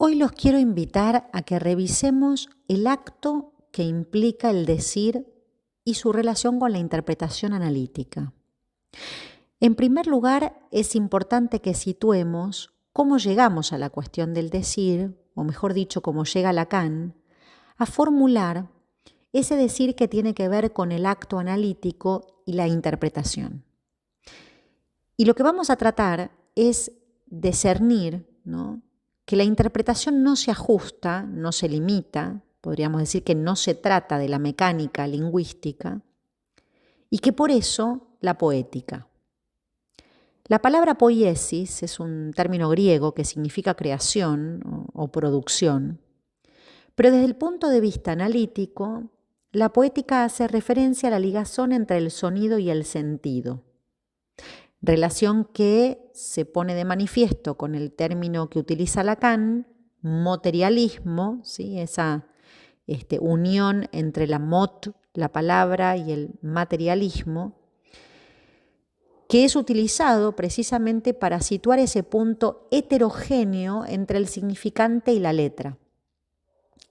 Hoy los quiero invitar a que revisemos el acto que implica el decir y su relación con la interpretación analítica. En primer lugar, es importante que situemos cómo llegamos a la cuestión del decir, o mejor dicho, cómo llega Lacan, a formular ese decir que tiene que ver con el acto analítico y la interpretación. Y lo que vamos a tratar es discernir, que la interpretación no se ajusta, no se limita, podríamos decir que no se trata de la mecánica lingüística, y que por eso la poética. La palabra poiesis es un término griego que significa creación o producción, pero desde el punto de vista analítico, la poética hace referencia a la ligazón entre el sonido y el sentido, relación que se pone de manifiesto con el término que utiliza Lacan, materialismo, ¿sí? Esa unión entre la mot, la palabra, y el materialismo, que es utilizado precisamente para situar ese punto heterogéneo entre el significante y la letra.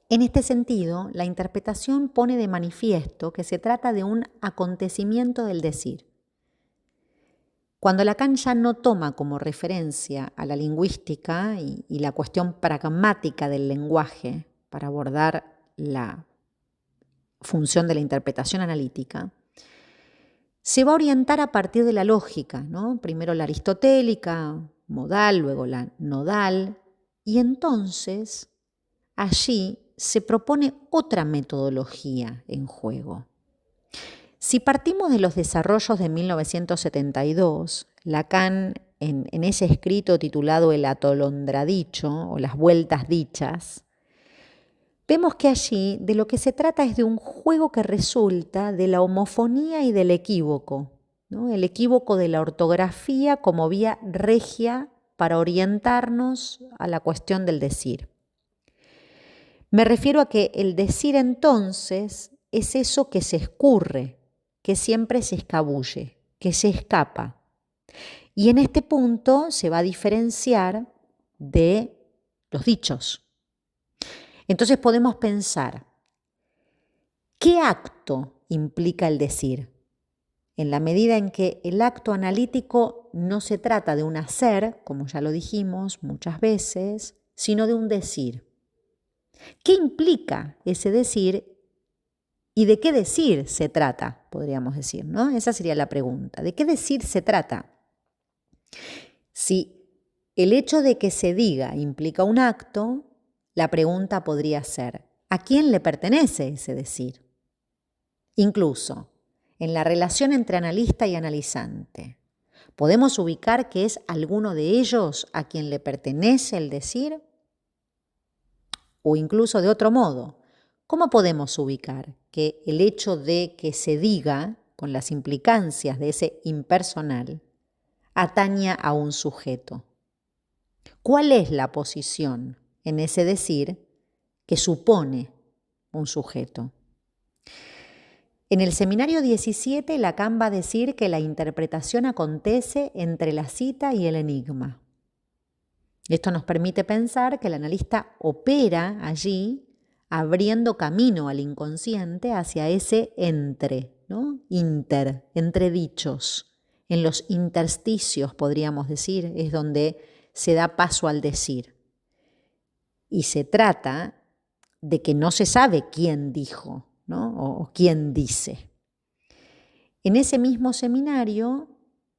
En este sentido, la interpretación pone de manifiesto que se trata de un acontecimiento del decir. Cuando Lacan ya no toma como referencia a la lingüística y la cuestión pragmática del lenguaje para abordar la función de la interpretación analítica, se va a orientar a partir de la lógica, Primero la aristotélica, modal, luego la nodal, y entonces allí se propone otra metodología en juego. Si partimos de los desarrollos de 1972, Lacan, en ese escrito titulado El atolondradicho o las vueltas dichas, vemos que allí de lo que se trata es de un juego que resulta de la homofonía y del equívoco, el equívoco de la ortografía como vía regia para orientarnos a la cuestión del decir. Me refiero a que el decir entonces es eso que se escurre, que siempre se escabulle, que se escapa. Y en este punto se va a diferenciar de los dichos. Entonces podemos pensar, ¿qué acto implica el decir? En la medida en que el acto analítico no se trata de un hacer, como ya lo dijimos muchas veces, sino de un decir. ¿Qué implica ese decir y de qué decir se trata, podríamos decir, Esa sería la pregunta. ¿De qué decir se trata? Si el hecho de que se diga implica un acto, la pregunta podría ser, ¿a quién le pertenece ese decir? Incluso, en la relación entre analista y analizante, ¿podemos ubicar que es alguno de ellos a quien le pertenece el decir? O incluso de otro modo, ¿cómo podemos ubicar que el hecho de que se diga, con las implicancias de ese impersonal, ataña a un sujeto? ¿Cuál es la posición en ese decir que supone un sujeto? En el seminario 17, Lacan va a decir que la interpretación acontece entre la cita y el enigma. Esto nos permite pensar que el analista opera allí abriendo camino al inconsciente hacia ese entre, entre dichos. En los intersticios, podríamos decir, es donde se da paso al decir. Y se trata de que no se sabe quién dijo, o quién dice. En ese mismo seminario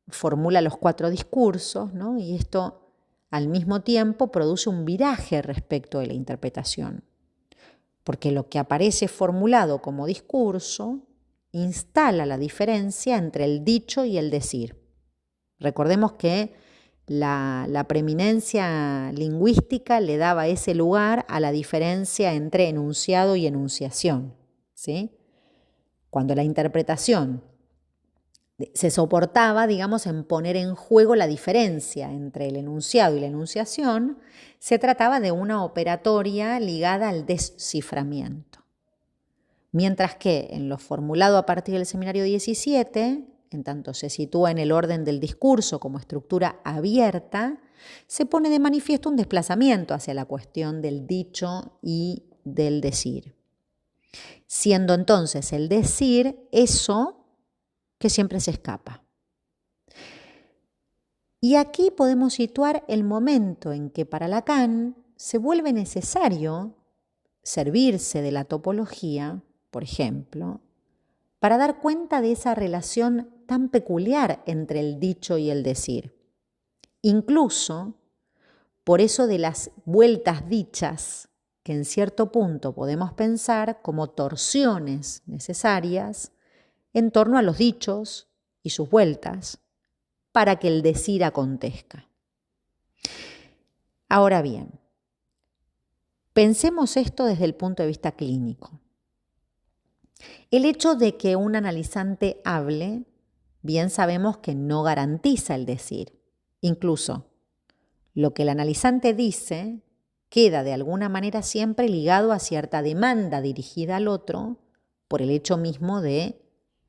formula los 4 discursos, y esto al mismo tiempo produce un viraje respecto de la interpretación, porque lo que aparece formulado como discurso instala la diferencia entre el dicho y el decir. Recordemos que la preeminencia lingüística le daba ese lugar a la diferencia entre enunciado y enunciación, ¿sí? Cuando la interpretación se soportaba, en poner en juego la diferencia entre el enunciado y la enunciación, se trataba de una operatoria ligada al desciframiento. Mientras que en lo formulado a partir del seminario 17, en tanto se sitúa en el orden del discurso como estructura abierta, se pone de manifiesto un desplazamiento hacia la cuestión del dicho y del decir, siendo entonces el decir eso que siempre se escapa. Y aquí podemos situar el momento en que para Lacan se vuelve necesario servirse de la topología, por ejemplo, para dar cuenta de esa relación tan peculiar entre el dicho y el decir. Incluso por eso de las vueltas dichas, que en cierto punto podemos pensar como torsiones necesarias en torno a los dichos y sus vueltas para que el decir acontezca. Ahora bien, pensemos esto desde el punto de vista clínico. El hecho de que un analizante hable, bien sabemos que no garantiza el decir. Incluso, lo que el analizante dice queda de alguna manera siempre ligado a cierta demanda dirigida al otro por el hecho mismo de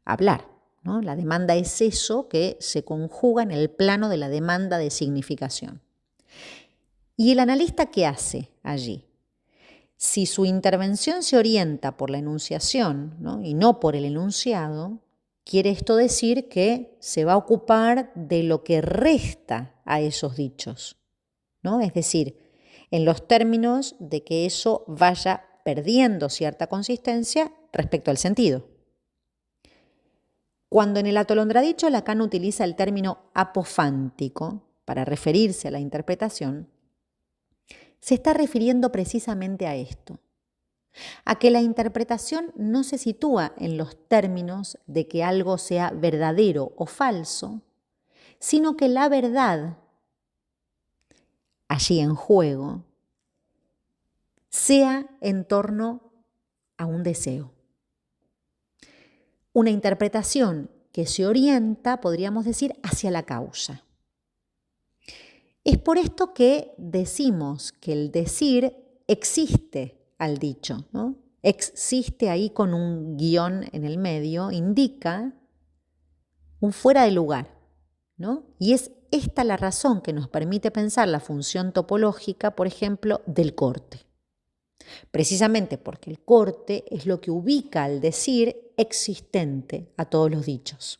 hablar, ¿no? La demanda es eso que se conjuga en el plano de la demanda de significación. ¿Y el analista qué hace allí? Si su intervención se orienta por la enunciación, ¿no? Y no por el enunciado, quiere esto decir que se va a ocupar de lo que resta a esos dichos, ¿no? Es decir, en los términos de que eso vaya perdiendo cierta consistencia respecto al sentido. Cuando en el atolondradicho Lacan utiliza el término apofántico para referirse a la interpretación, se está refiriendo precisamente a esto, a que la interpretación no se sitúa en los términos de que algo sea verdadero o falso, sino que la verdad, allí en juego, sea en torno a un deseo. Una interpretación que se orienta, podríamos decir, hacia la causa. Es por esto que decimos que el decir existe al dicho, ¿no? Existe ahí con un guión en el medio, indica un fuera de lugar, ¿no? Y es esta la razón que nos permite pensar la función topológica, por ejemplo, del corte. Precisamente porque el corte es lo que ubica al decir existente a todos los dichos.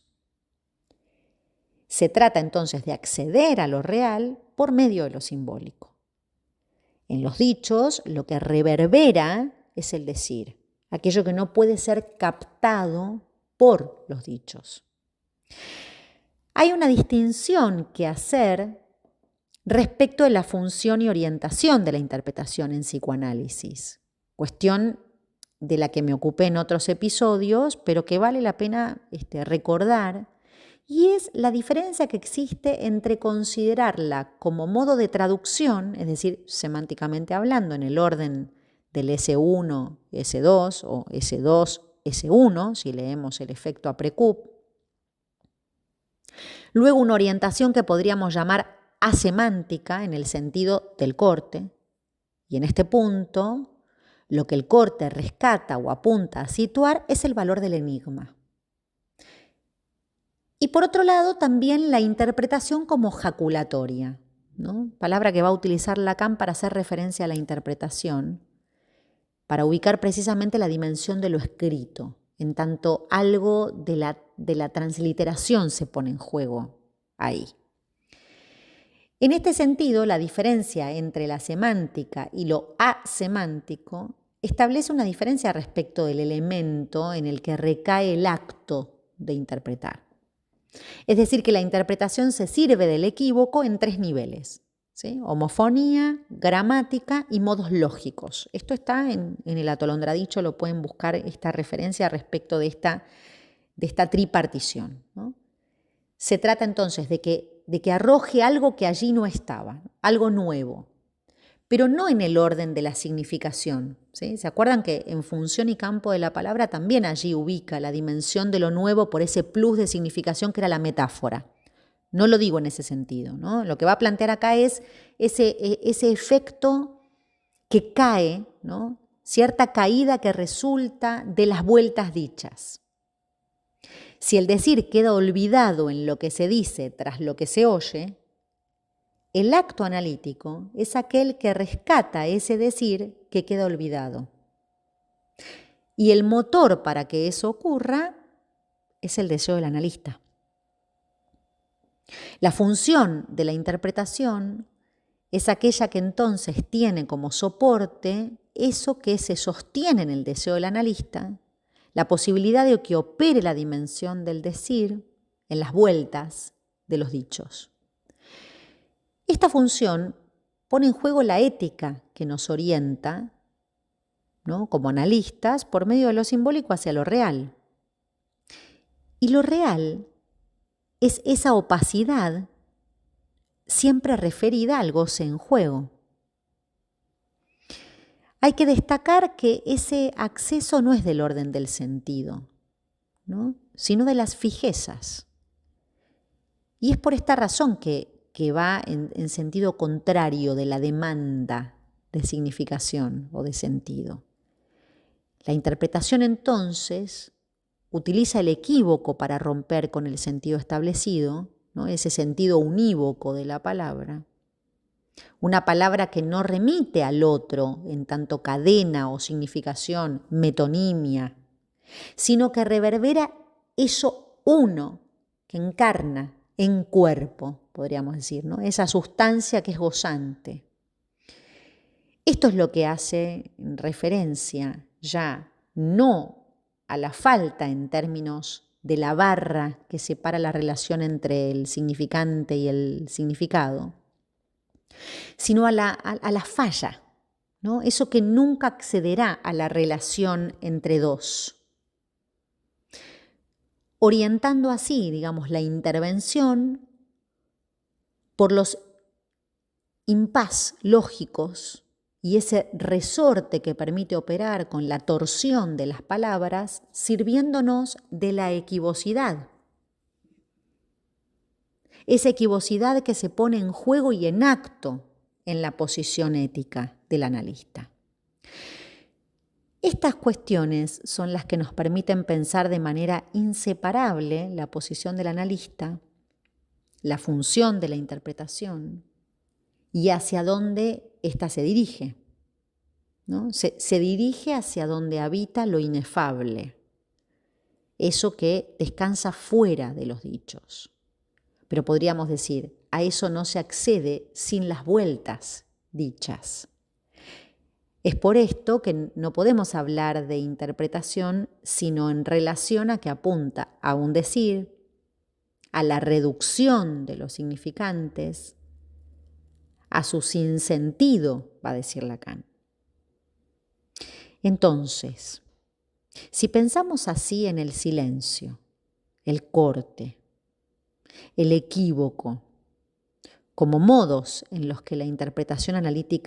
Se trata entonces de acceder a lo real por medio de lo simbólico. En los dichos, lo que reverbera es el decir, aquello que no puede ser captado por los dichos. Hay una distinción que hacer respecto de la función y orientación de la interpretación en psicoanálisis, cuestión de la que me ocupé en otros episodios, pero que vale la pena recordar, y es la diferencia que existe entre considerarla como modo de traducción, es decir, semánticamente hablando, en el orden del S1, S2 o S2, S1, si leemos el efecto Aprekup. Luego una orientación que podríamos llamar asemántica en el sentido del corte. Y en este punto, lo que el corte rescata o apunta a situar es el valor del enigma. Y por otro lado, también la interpretación como jaculatoria, ¿no? Palabra que va a utilizar Lacan para hacer referencia a la interpretación, para ubicar precisamente la dimensión de lo escrito, en tanto algo de la transliteración se pone en juego ahí. En este sentido, la diferencia entre la semántica y lo asemántico establece una diferencia respecto del elemento en el que recae el acto de interpretar. Es decir, que la interpretación se sirve del equívoco en 3 niveles, ¿sí? Homofonía, gramática y modos lógicos. Esto está en el atolondradicho, lo pueden buscar esta referencia respecto de esta tripartición, ¿no? Se trata entonces de que arroje algo que allí no estaba, algo nuevo, pero no en el orden de la significación, ¿sí? ¿Se acuerdan que en función y campo de la palabra también allí ubica la dimensión de lo nuevo por ese plus de significación que era la metáfora? No lo digo en ese sentido, ¿no? Lo que va a plantear acá es ese efecto que cae, ¿no? Cierta caída que resulta de las vueltas dichas. Si el decir queda olvidado en lo que se dice tras lo que se oye, el acto analítico es aquel que rescata ese decir que queda olvidado. Y el motor para que eso ocurra es el deseo del analista. La función de la interpretación es aquella que entonces tiene como soporte eso que se sostiene en el deseo del analista, la posibilidad de que opere la dimensión del decir en las vueltas de los dichos. Esta función pone en juego la ética que nos orienta, ¿no?, como analistas, por medio de lo simbólico hacia lo real. Y lo real es esa opacidad siempre referida al goce en juego. Hay que destacar que ese acceso no es del orden del sentido, ¿no?, sino de las fijezas. Y es por esta razón que va en sentido contrario de la demanda de significación o de sentido. La interpretación entonces utiliza el equívoco para romper con el sentido establecido, ¿no?, ese sentido unívoco de la palabra. Una palabra que no remite al otro en tanto cadena o significación, metonimia, sino que reverbera eso uno que encarna en cuerpo, podríamos decir, ¿no?, esa sustancia que es gozante. Esto es lo que hace referencia ya no a la falta en términos de la barra que separa la relación entre el significante y el significado, sino a la falla, ¿no?, eso que nunca accederá a la relación entre dos, orientando así, digamos, la intervención por los impas lógicos y ese resorte que permite operar con la torsión de las palabras, sirviéndonos de la equivocidad. Esa equivocidad que se pone en juego y en acto en la posición ética del analista. Estas cuestiones son las que nos permiten pensar de manera inseparable la posición del analista, la función de la interpretación y hacia dónde ésta se dirige, ¿no? Se dirige hacia donde habita lo inefable, eso que descansa fuera de los dichos. Pero podríamos decir, a eso no se accede sin las vueltas dichas. Es por esto que no podemos hablar de interpretación sino en relación a que apunta a un decir, a la reducción de los significantes, a su sinsentido, va a decir Lacan. Entonces, si pensamos así en el silencio, el corte, el equívoco, como modos en los que la interpretación analítica